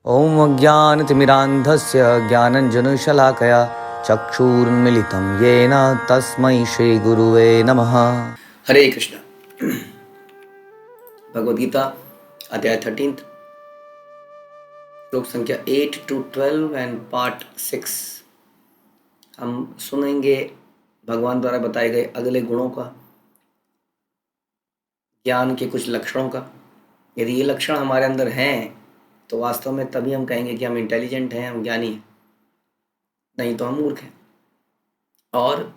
ॐ अज्ञानतिमिरान्धस्य ज्ञानञ्जनशलाकया चक्षुरुन्मिलितं येन तस्मै श्रीगुरुवे नमः। हरे कृष्ण। भगवद गीता अध्याय 13 श्लोक संख्या 8 to 12 एंड पार्ट 6 हम सुनेंगे भगवान द्वारा बताए गए अगले गुणों का, ज्ञान के कुछ लक्षणों का। यदि ये लक्षण हमारे अंदर हैं तो वास्तव में तभी हम कहेंगे कि हम इंटेलिजेंट हैं, हम ज्ञानी हैं, नहीं तो हम मूर्ख हैं। और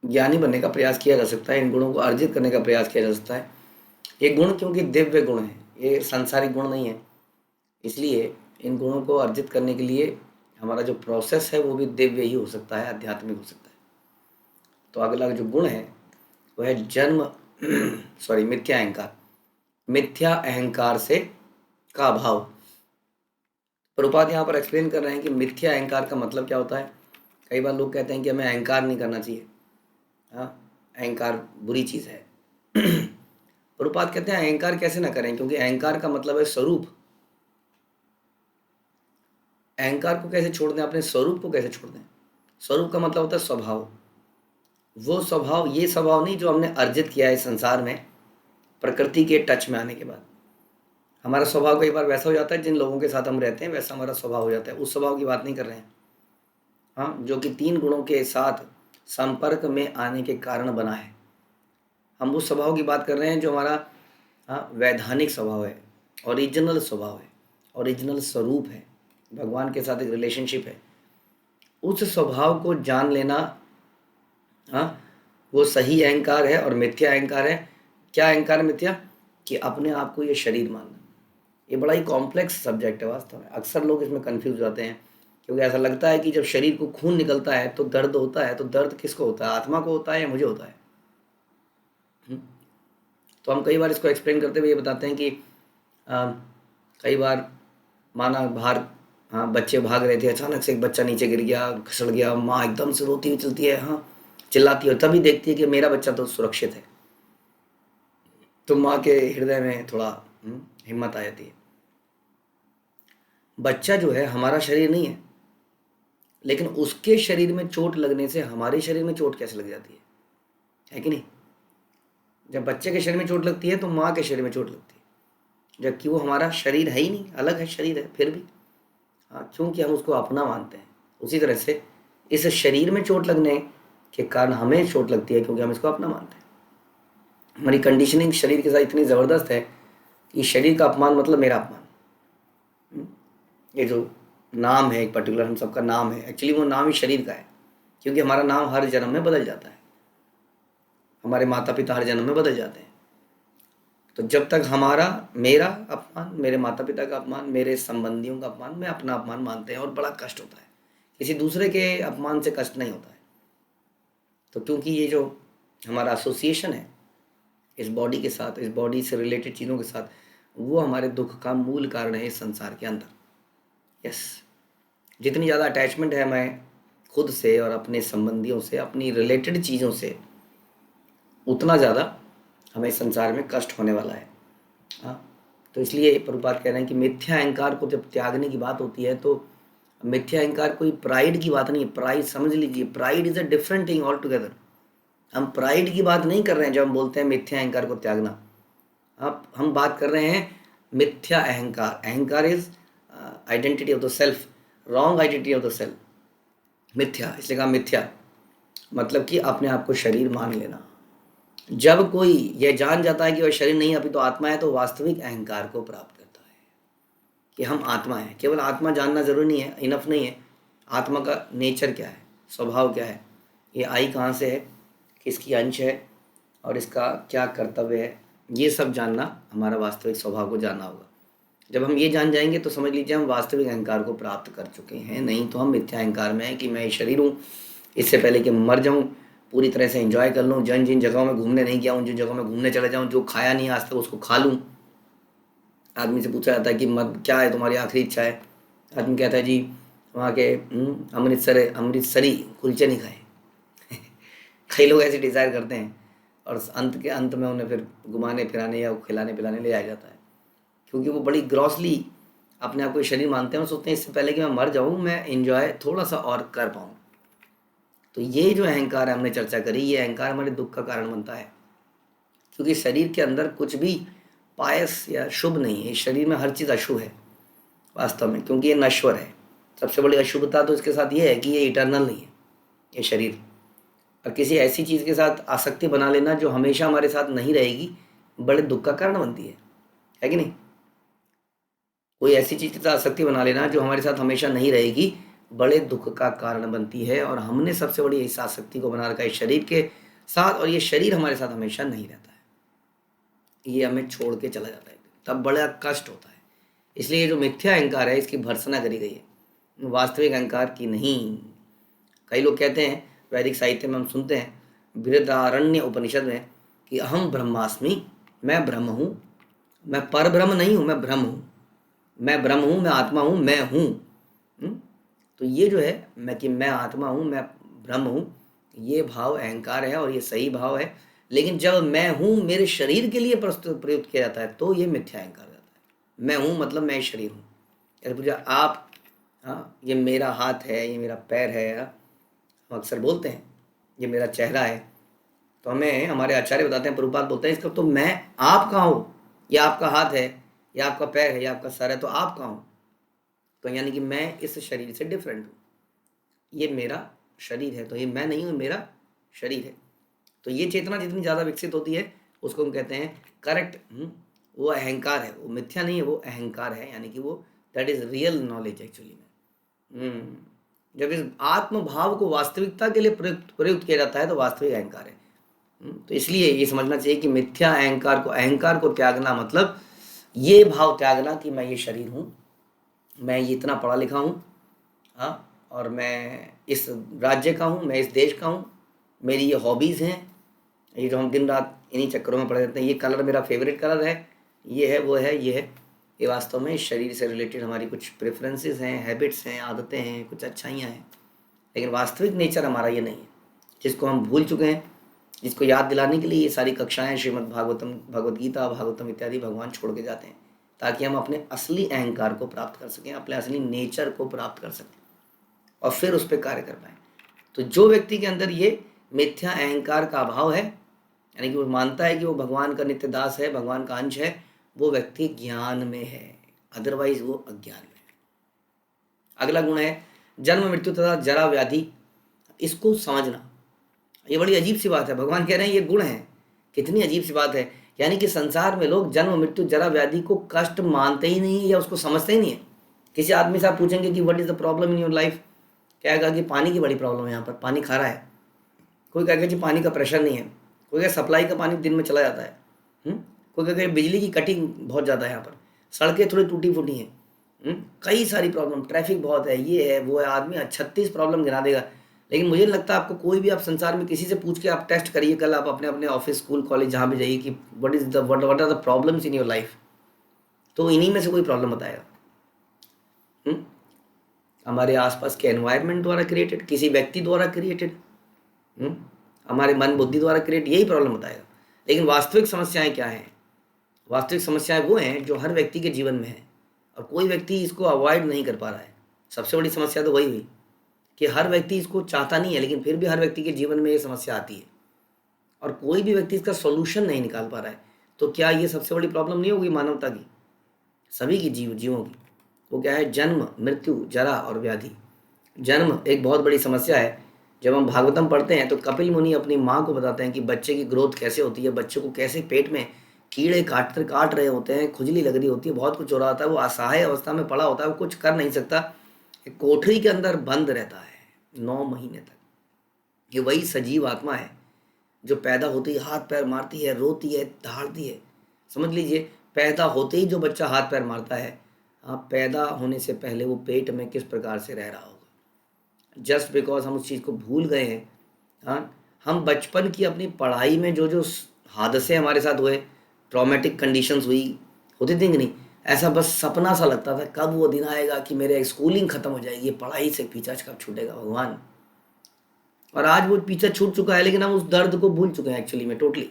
ज्ञानी बनने का प्रयास किया जा सकता है, इन गुणों को अर्जित करने का प्रयास किया जा सकता है। ये गुण क्योंकि दिव्य गुण हैं, ये सांसारिक गुण नहीं है, इसलिए इन गुणों को अर्जित करने के लिए हमारा जो प्रोसेस है वो भी दिव्य ही हो सकता है, आध्यात्मिक हो सकता है। तो अगला जो गुण है वह है जन्म मिथ्या अहंकार। मिथ्या अहंकार से का अभाव। प्रभुपाद यहाँ पर एक्सप्लेन कर रहे हैं कि मिथ्या अहंकार का मतलब क्या होता है। कई बार लोग कहते हैं कि हमें अहंकार नहीं करना चाहिए, हाँ अहंकार बुरी चीज़ है। प्रभुपाद कहते हैं अहंकार कैसे ना करें, क्योंकि अहंकार का मतलब है स्वरूप। अहंकार को कैसे छोड़ दें, अपने स्वरूप को कैसे छोड़ दें। स्वरूप का मतलब होता है स्वभाव। वो स्वभाव, ये स्वभाव नहीं जो हमने अर्जित किया है संसार में प्रकृति के टच में आने के बाद। हमारा स्वभाव कई बार वैसा हो जाता है, जिन लोगों के साथ हम रहते हैं वैसा हमारा स्वभाव हो जाता है। उस स्वभाव की बात नहीं कर रहे हैं, हाँ, जो कि 3 गुणों के साथ संपर्क में आने के कारण बना है। हम उस स्वभाव की बात कर रहे हैं जो हमारा वैधानिक स्वभाव है, ओरिजिनल स्वभाव है, ओरिजिनल स्वरूप है, भगवान के साथ एक रिलेशनशिप है। उस स्वभाव को जान लेना, हाँ, वो सही अहंकार है। और मिथ्या अहंकार है, क्या अहंकार है मिथ्या, कि अपने आप को ये शरीर मानना। ये बड़ा ही कॉम्प्लेक्स सब्जेक्ट है वास्तव में। अक्सर लोग इसमें कंफ्यूज हो जाते हैं, क्योंकि ऐसा लगता है कि जब शरीर को खून निकलता है तो दर्द होता है। तो दर्द किसको होता है, आत्मा को होता है या मुझे होता है? तो हम कई बार इसको एक्सप्लेन करते हुए ये बताते हैं कि कई बार माना बाहर, हाँ, बच्चे भाग रहे थे, अचानक से एक बच्चा नीचे गिर गया, घसड़ गया, माँ एकदम से रोती हुई चलती है, हाँ चिल्लाती है, तभी देखती है कि मेरा बच्चा तो सुरक्षित है। तो माँ के हृदय में थोड़ा हिम्मत आ जाती है। बच्चा जो है हमारा शरीर नहीं है, लेकिन उसके शरीर में चोट लगने से हमारे शरीर में चोट कैसे लग जाती है कि नहीं? जब बच्चे के शरीर में चोट लगती है तो माँ के शरीर में चोट लगती है, जबकि वो हमारा शरीर है ही नहीं, अलग है शरीर है फिर भी, हाँ, क्योंकि हम उसको अपना मानते हैं। उसी तरह से इस शरीर में चोट लगने के कारण हमें चोट लगती है, क्योंकि हम इसको अपना मानते हैं। हमारी कंडीशनिंग शरीर के साथ इतनी ज़बरदस्त है कि शरीर का अपमान मतलब मेरा अपमान। ये जो नाम है, एक पर्टिकुलर हम सबका नाम है, एक्चुअली वो नाम ही शरीर का है, क्योंकि हमारा नाम हर जन्म में बदल जाता है, हमारे माता पिता हर जन्म में बदल जाते हैं। तो जब तक हमारा, मेरा अपमान, मेरे माता पिता का अपमान, मेरे संबंधियों का अपमान, मैं अपना अपमान मानते हैं और बड़ा कष्ट होता है। किसी दूसरे के अपमान से कष्ट नहीं होता है। तो क्योंकि ये जो हमारा एसोसिएशन है इस बॉडी के साथ, इस बॉडी से रिलेटेड चीज़ों के साथ, वो हमारे दुख का मूल कारण है इस संसार के अंदर। यस, जितनी ज़्यादा अटैचमेंट है हमें खुद से और अपने संबंधियों से, अपनी रिलेटेड चीज़ों से, उतना ज़्यादा हमें संसार में कष्ट होने वाला है। हाँ, तो इसलिए प्रभुपाद कह रहे हैं कि मिथ्या अहंकार को जब त्यागने की बात होती है तो मिथ्या अहंकार कोई प्राइड की बात नहीं है। प्राइड समझ लीजिए, pride is a different thing all together. हम प्राइड की बात नहीं कर रहे हैं जब हम बोलते हैं मिथ्या अहंकार को त्यागना। अब हम बात कर रहे हैं मिथ्या अहंकार। अहंकार is identity of the self, wrong identity of the self. मिथ्या इसलिए कहा मिथ्या, मतलब कि अपने आप को शरीर मान लेना। जब कोई यह जान जाता है कि वह शरीर नहीं अभी तो आत्मा है, तो वास्तविक अहंकार को प्राप्त करता है कि हम आत्मा हैं। केवल आत्मा जानना जरूरी नहीं है, इनफ नहीं है। आत्मा का नेचर क्या है, स्वभाव क्या है, ये आई कहाँ से है, किसकी अंश है और इसका क्या कर्तव्य है, ये सब जानना हमारा वास्तविक स्वभाव को जानना होगा। जब हम ये जान जाएंगे तो समझ लीजिए हम वास्तविक अहंकार को प्राप्त कर चुके हैं। नहीं तो हम मिथ्या अहंकार में हैं कि मैं शरीर हूँ, इससे पहले कि मर जाऊँ पूरी तरह से एंजॉय कर लूँ, जिन जगहों में घूमने नहीं गया हूँ, जिन जगहों में घूमने चले जाऊँ, जो खाया नहीं आज तक उसको खा लूँ। आदमी से पूछा जाता है कि मत क्या है तुम्हारी आखिरी इच्छा है, आदमी कहता है जी वहाँ के अमृतसरी कुलचे नहीं खाए। कई लोग ऐसे डिज़ायर करते हैं और अंत के अंत में उन्हें फिर घुमाने फिराने या खिलाने पिलाने ले जाया जाता है, क्योंकि वो बड़ी ग्रॉसली अपने आप को शरीर मानते हैं और सोचते हैं इससे पहले कि मैं मर जाऊं मैं एंजॉय थोड़ा सा और कर पाऊं। तो ये जो अहंकार हमने चर्चा करी, ये अहंकार हमारे दुख का कारण बनता है, क्योंकि शरीर के अंदर कुछ भी पायस या शुभ नहीं है। इस शरीर में हर चीज़ अशुभ है वास्तव में, क्योंकि ये नश्वर है। सबसे बड़ी अशुभता तो इसके साथ ये है कि ये इटर्नल नहीं है ये शरीर। और किसी ऐसी चीज़ के साथ आसक्ति बना लेना जो हमेशा हमारे साथ नहीं रहेगी, बड़े दुख का कारण बनती है कि नहीं? कोई ऐसी चीज़ के साथ आसक्ति बना लेना जो हमारे साथ हमेशा नहीं रहेगी, बड़े दुख का कारण बनती है। और हमने सबसे बड़ी इस आसक्ति को बना रखा है शरीर के साथ, और ये शरीर हमारे साथ हमेशा नहीं रहता है, ये हमें छोड़ के चला जाता है, तब बड़ा कष्ट होता है। इसलिए ये जो मिथ्या अहंकार है इसकी भर्त्सना करी गई है, वास्तविक अहंकार की नहीं। कई लोग कहते हैं, वैदिक साहित्य में हम सुनते हैं, बृहदारण्य उपनिषद में, कि अहम ब्रह्मास्मि, मैं ब्रह्म हूँ, मैं पर ब्रह्म नहीं हूँ, मैं ब्रह्म हूँ, मैं ब्रह्म हूँ, मैं आत्मा हूँ, मैं हूँ। तो ये जो है मैं कि मैं आत्मा हूँ, मैं ब्रह्म हूँ, ये भाव अहंकार है और ये सही भाव है। लेकिन जब मैं हूँ मेरे शरीर के लिए प्रयुक्त किया जाता है तो ये मिथ्या अहंकार जाता है। मैं हूँ मतलब मैं शरीर हूँ। जैसे पूछा आप, हाँ ये मेरा हाथ है, ये मेरा पैर है, हम अक्सर बोलते हैं ये मेरा चेहरा है, तो हमें हमारे आचार्य बताते हैं, प्रभुपाद बोलते हैं इसका तो मैं आप कहाँ हूँ, ये आपका हाथ है, ये आपका पैर है, ये आपका सर है, तो आप कहाँ हूँ? तो यानी कि मैं इस शरीर से डिफरेंट हूँ, ये मेरा शरीर है, तो ये मैं नहीं हूँ, मेरा शरीर है। तो ये चेतना जितनी ज़्यादा विकसित होती है उसको हम कहते हैं करेक्ट, वो अहंकार है, वो मिथ्या नहीं है, वो अहंकार है, यानी कि वो that is real knowledge actually में। जब इस आत्म भाव को वास्तविकता के लिए प्रयुक्त किया जाता है तो वास्तविक अहंकार है। तो इसलिए ये समझना चाहिए कि मिथ्या अहंकार को त्यागना मतलब ये भाव त्यागना कि मैं ये शरीर हूँ, मैं ये इतना पढ़ा लिखा हूँ, हाँ, और मैं इस राज्य का हूँ, मैं इस देश का हूँ, मेरी ये हॉबीज़ हैं, ये जो हम दिन रात इन्हीं चक्करों में पड़े रहते हैं, ये कलर मेरा फेवरेट कलर है, ये है, वो है, ये है। ये वास्तव में शरीर से रिलेटेड हमारी कुछ प्रेफरेंसेस हैं, हैबिट्स हैं, आदतें हैं, कुछ अच्छाइयाँ हैं, लेकिन वास्तविक नेचर हमारा ये नहीं है, जिसको हम भूल चुके हैं। जिसको याद दिलाने के लिए ये सारी कक्षाएं, श्रीमद् भागवतम, भगवद गीता, भागवतम इत्यादि भगवान छोड़ के जाते हैं, ताकि हम अपने असली अहंकार को प्राप्त कर सकें, अपने असली नेचर को प्राप्त कर सकें और फिर उस पर कार्य कर पाएँ। तो जो व्यक्ति के अंदर ये मिथ्या अहंकार का अभाव है, यानी कि वो मानता है कि वो भगवान का नित्य दास है, भगवान का अंश है, वो व्यक्ति ज्ञान में है, अदरवाइज वो अज्ञान में है। अगला गुण है जन्म मृत्यु तथा जरा व्याधि, इसको समझना। ये बड़ी अजीब सी बात है, भगवान कह रहे हैं ये गुण है, कितनी अजीब सी बात है। यानी कि संसार में लोग जन्म मृत्यु जरा व्याधि को कष्ट मानते ही नहीं है या उसको समझते ही नहीं है। किसी आदमी से आप पूछेंगे कि what is the problem in your life, कहेगा कि पानी की बड़ी प्रॉब्लम है, यहाँ पर पानी खारा है। कोई कहेगा कि पानी का प्रेशर नहीं है, कोई कहेगा सप्लाई का पानी दिन में चला जाता है, कोई कहेगा बिजली की कटिंग बहुत ज़्यादा है, यहाँ पर सड़कें थोड़ी टूटी फूटी हैं, कई सारी प्रॉब्लम, ट्रैफिक बहुत है, ये है वो है, आदमी 36 प्रॉब्लम गिना देगा। लेकिन मुझे नहीं लगता आपको कोई भी, आप संसार में किसी से पूछ के आप टेस्ट करिए कल, आप अपने अपने ऑफिस स्कूल कॉलेज जहाँ भी जाइए कि what are the problems in your life, तो इन्हीं में से कोई प्रॉब्लम बताएगा। हमारे आसपास के एनवायरनमेंट द्वारा क्रिएटेड, किसी व्यक्ति द्वारा क्रिएटेड, हमारे मन बुद्धि द्वारा क्रिएट, यही प्रॉब्लम बताएगा। लेकिन वास्तविक समस्याएं क्या हैं? वास्तविक समस्याएं वो हैं जो हर व्यक्ति के जीवन में है और कोई व्यक्ति इसको अवॉइड नहीं कर पा रहा है। सबसे बड़ी समस्या तो वही हुई कि हर व्यक्ति इसको चाहता नहीं है, लेकिन फिर भी हर व्यक्ति के जीवन में ये समस्या आती है और कोई भी व्यक्ति इसका सॉल्यूशन नहीं निकाल पा रहा है। तो क्या ये सबसे बड़ी प्रॉब्लम नहीं होगी मानवता की, सभी की, जीवों की? वो क्या है? जन्म मृत्यु जरा और व्याधि। जन्म एक बहुत बड़ी समस्या है। जब हम भागवतम पढ़ते हैं तो कपिल मुनि अपनी माँ को बताते हैं कि बच्चे की ग्रोथ कैसे होती है, बच्चे को कैसे पेट में कीड़े काट रहे होते हैं, खुजली लग रही होती है, बहुत कुछ हो रहा होता है, वो असहाय अवस्था में पड़ा होता है, वो कुछ कर नहीं सकता, एक कोठरी के अंदर बंद रहता है 9 महीने तक। ये वही सजीव आत्मा है जो पैदा होते ही हाथ पैर मारती है, रोती है, दहाड़ती है। समझ लीजिए, पैदा होते ही जो बच्चा हाथ पैर मारता है, पैदा होने से पहले वो पेट में किस प्रकार से रह रहा होगा, जस्ट बिकॉज हम उस चीज़ को भूल गए हैं। हम बचपन की अपनी पढ़ाई में जो जो हादसे हमारे साथ हुए, ट्रॉमेटिक कंडीशंस होती थी कि नहीं, ऐसा बस सपना सा लगता था कब वो दिन आएगा कि मेरे स्कूलिंग ख़त्म हो जाएगी, पढ़ाई से पीछा कब छूटेगा भगवान। और आज वो पीछा छूट चुका है, लेकिन हम उस दर्द को भूल चुके हैं एक्चुअली में टोटली।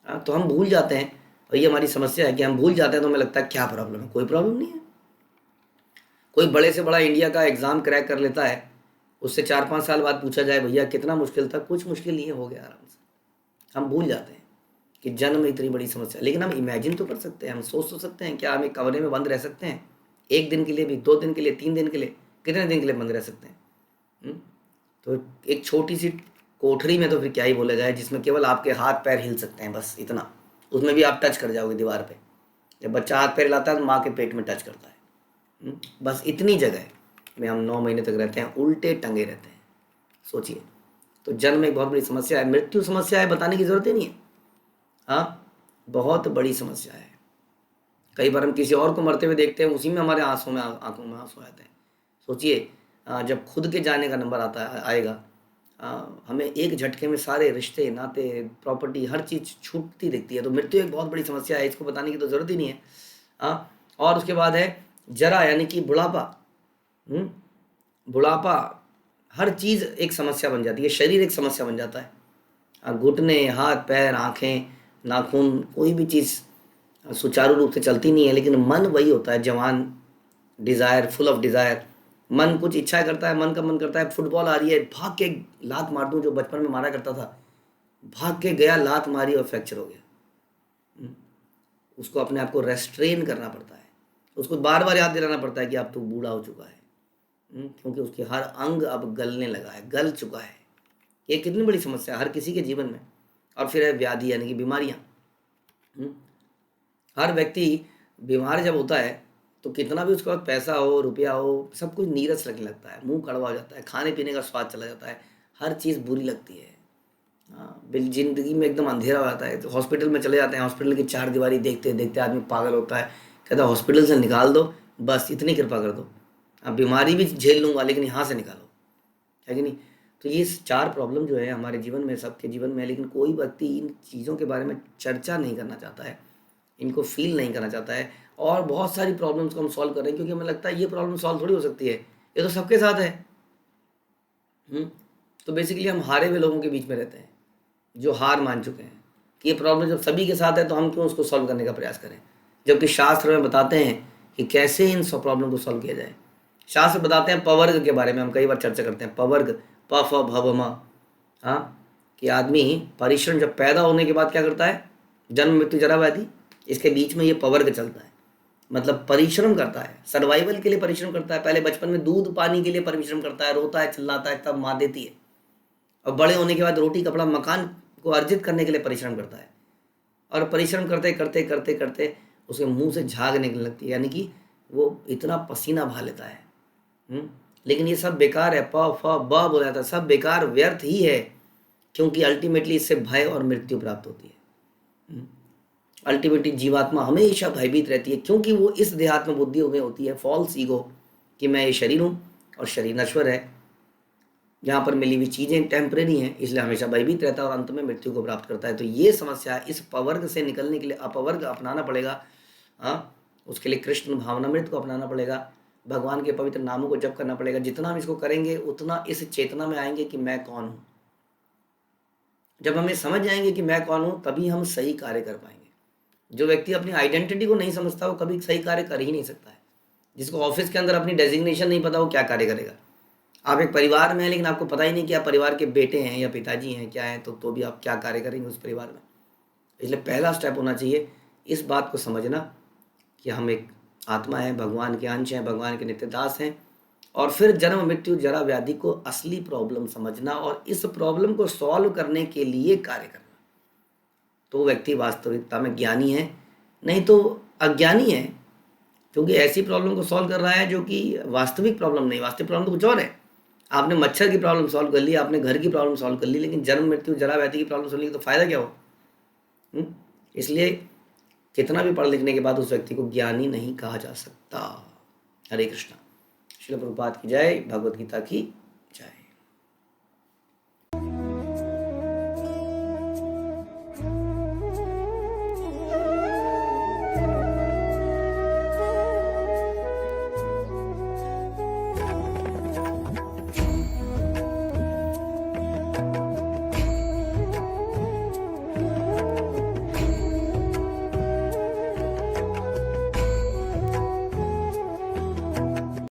तो हम भूल जाते हैं और ये हमारी समस्या है कि हम भूल जाते हैं, तो हमें लगता है क्या प्रॉब्लम है, कोई प्रॉब्लम नहीं है। कोई बड़े से बड़ा इंडिया का एग्ज़ाम क्रैक कर लेता है, उससे 4-5 साल बाद पूछा जाए भैया कितना मुश्किल था, कुछ मुश्किल नहीं है, हो गया आराम से। हम भूल जाते हैं कि जन्म इतनी बड़ी समस्या, लेकिन हम इमेजिन तो कर सकते हैं, हम सोच तो सकते हैं, क्या हम एक कमरे में बंद रह सकते हैं 1 दिन के लिए भी, 2 दिन के लिए, 3 दिन के लिए, कितने दिन के लिए बंद रह सकते हैं? तो एक छोटी सी कोठरी में तो फिर क्या ही बोला जाए, जिसमें केवल आपके हाथ पैर हिल सकते हैं, बस इतना, उसमें भी आप टच कर जाओगे दीवार पे। जब बच्चा हाथ पैर हिलाता है तो माँ के पेट में टच करता है। बस इतनी जगह में हम 9 महीने तक रहते हैं, उल्टे टंगे रहते हैं। सोचिए, तो जन्म एक बहुत बड़ी समस्या है, मृत्यु समस्या है, बताने की जरूरत ही नहीं है। हाँ, बहुत बड़ी समस्या है। कई बार हम किसी और को मरते हुए देखते हैं, उसी में हमारे आंखों में आंसू आते हैं। सोचिए, जब खुद के जाने का नंबर आता है आएगा, हमें एक झटके में सारे रिश्ते, नाते, प्रॉपर्टी, हर चीज़ छूटती दिखती है। तो मृत्यु एक बहुत बड़ी समस्या है, इसको बताने की तो ज़रूरत ही नहीं है। और उसके बाद है जरा, यानी कि बुढ़ापा। बुढ़ापा, हर चीज़ एक समस्या बन जाती है, शरीर एक समस्या बन जाता है। घुटने, हाथ पैर, आँखें, नाखून, कोई भी चीज़ सुचारू रूप से चलती नहीं है। लेकिन मन वही होता है जवान, डिज़ायर, फुल ऑफ डिज़ायर। मन कुछ इच्छा करता है, मन का मन करता है फुटबॉल आ रही है, भाग के लात मार दूं, जो बचपन में मारा करता था, भाग के गया, लात मारी और फ्रैक्चर हो गया। उसको अपने आप को रेस्ट्रेन करना पड़ता है, उसको बार बार याद दिलाना पड़ता है कि अब तो बूढ़ा हो चुका है। क्योंकि उसके हर अंग अब गलने लगा है, गल चुका है। ये कितनी बड़ी समस्या है हर किसी के जीवन में। और फिर है व्याधि, यानी कि बीमारियां। हर व्यक्ति बीमार जब होता है तो कितना भी उसके पास पैसा हो, रुपया हो, सब कुछ नीरस लगने लगता है, मुंह कड़वा हो जाता है, खाने पीने का स्वाद चला जाता है, हर चीज़ बुरी लगती है। ज़िंदगी में एकदम अंधेरा हो जाता है। तो हॉस्पिटल में चले जाते हैं, हॉस्पिटल की चार दीवारी देखते देखते आदमी पागल होता है, कहता है हॉस्पिटल से निकाल दो, बस इतनी कृपा कर दो, अब बीमारी भी झेल लूँगा लेकिन यहाँ से निकालो, है कि नहीं? तो ये 4 प्रॉब्लम जो है हमारे जीवन में, सबके जीवन में है, लेकिन कोई व्यक्ति इन चीज़ों के बारे में चर्चा नहीं करना चाहता है, इनको फील नहीं करना चाहता है। और बहुत सारी प्रॉब्लम्स को हम सॉल्व कर रहे हैं क्योंकि हमें लगता है ये प्रॉब्लम सॉल्व थोड़ी हो सकती है, ये तो सबके साथ है। तो बेसिकली हम हारे हुए लोगों के बीच में रहते हैं, जो हार मान चुके हैं कि ये प्रॉब्लम जब सभी के साथ है तो हम क्यों उसको सॉल्व करने का प्रयास करें, जबकि शास्त्र में बताते हैं कि कैसे इन सब प्रॉब्लम को सॉल्व किया जाए। शास्त्र बताते हैं पवर्ग के बारे में, हम कई बार चर्चा करते हैं, पवर्ग, प फ भ म। हाँ, कि आदमी परिश्रम, जब पैदा होने के बाद क्या करता है, जन्म मृत्यु जरा व्याधि, इसके बीच में ये पवर्ग चलता है, मतलब परिश्रम करता है, सर्वाइवल के लिए परिश्रम करता है। पहले बचपन में दूध पानी के लिए परिश्रम करता है, रोता है, चिल्लाता है, तब माँ देती है। और बड़े होने के बाद रोटी कपड़ा मकान को अर्जित करने के लिए परिश्रम करता है, और परिश्रम करते करते करते करते उसके मुंह से झाग निकलने लगती है, यानी कि वो इतना पसीना बहा लेता है। लेकिन ये सब बेकार है, प फ ब बोला जाता है, सब बेकार व्यर्थ ही है, क्योंकि अल्टीमेटली इससे भय और मृत्यु प्राप्त होती है। अल्टीमेटली जीवात्मा हमेशा भयभीत रहती है, क्योंकि वो इस देहात्म बुद्धि में होती है, फॉल्स ईगो, कि मैं ये शरीर हूँ और शरीर नश्वर है, यहाँ पर मिली हुई चीज़ें टेम्परेरी हैं, इसलिए हमेशा भयभीत रहता है और अंत में मृत्यु को प्राप्त करता है। तो ये समस्या है, इस पवर्ग से निकलने के लिए अपवर्ग अपनाना पड़ेगा। हाँ, उसके लिए कृष्ण भावनामृत को अपनाना पड़ेगा, भगवान के पवित्र नामों को जप करना पड़ेगा। जितना हम इसको करेंगे उतना इस चेतना में आएंगे कि मैं कौन हूँ। जब हमें समझ जाएंगे कि मैं कौन हूँ, तभी हम सही कार्य कर पाएंगे। जो व्यक्ति अपनी आइडेंटिटी को नहीं समझता वो कभी सही कार्य कर ही नहीं सकता है। जिसको ऑफिस के अंदर अपनी डेजिग्नेशन नहीं पता, वो क्या कार्य करेगा। आप एक परिवार में हैं लेकिन आपको पता ही नहीं कि आप परिवार के बेटे हैं या पिताजी हैं, क्या हैं, तो भी आप क्या कार्य करेंगे उस परिवार में। इसलिए पहला स्टेप होना चाहिए इस बात को समझना कि हम एक आत्मा है, भगवान के अंश हैं, भगवान के नित्य दास हैं। और फिर जन्म मृत्यु जरा व्याधि को असली प्रॉब्लम समझना और इस प्रॉब्लम को सॉल्व करने के लिए कार्य करना। तो व्यक्ति वास्तविकता में ज्ञानी है, नहीं तो अज्ञानी है, क्योंकि ऐसी प्रॉब्लम को सॉल्व कर रहा है जो कि वास्तविक प्रॉब्लम नहीं। वास्तविक प्रॉब्लम तो कुछ और है। आपने मच्छर की प्रॉब्लम सॉल्व कर ली, आपने घर की प्रॉब्लम सॉल्व कर ली, लेकिन जन्म मृत्यु जरा व्याधि की प्रॉब्लम सॉल्व की तो फायदा क्या हो। इसलिए कितना भी पढ़ लिखने के बाद उस व्यक्ति को ज्ञानी नहीं कहा जा सकता। हरे कृष्णा। श्रील प्रभुपाद की जय, भगवद गीता की जय।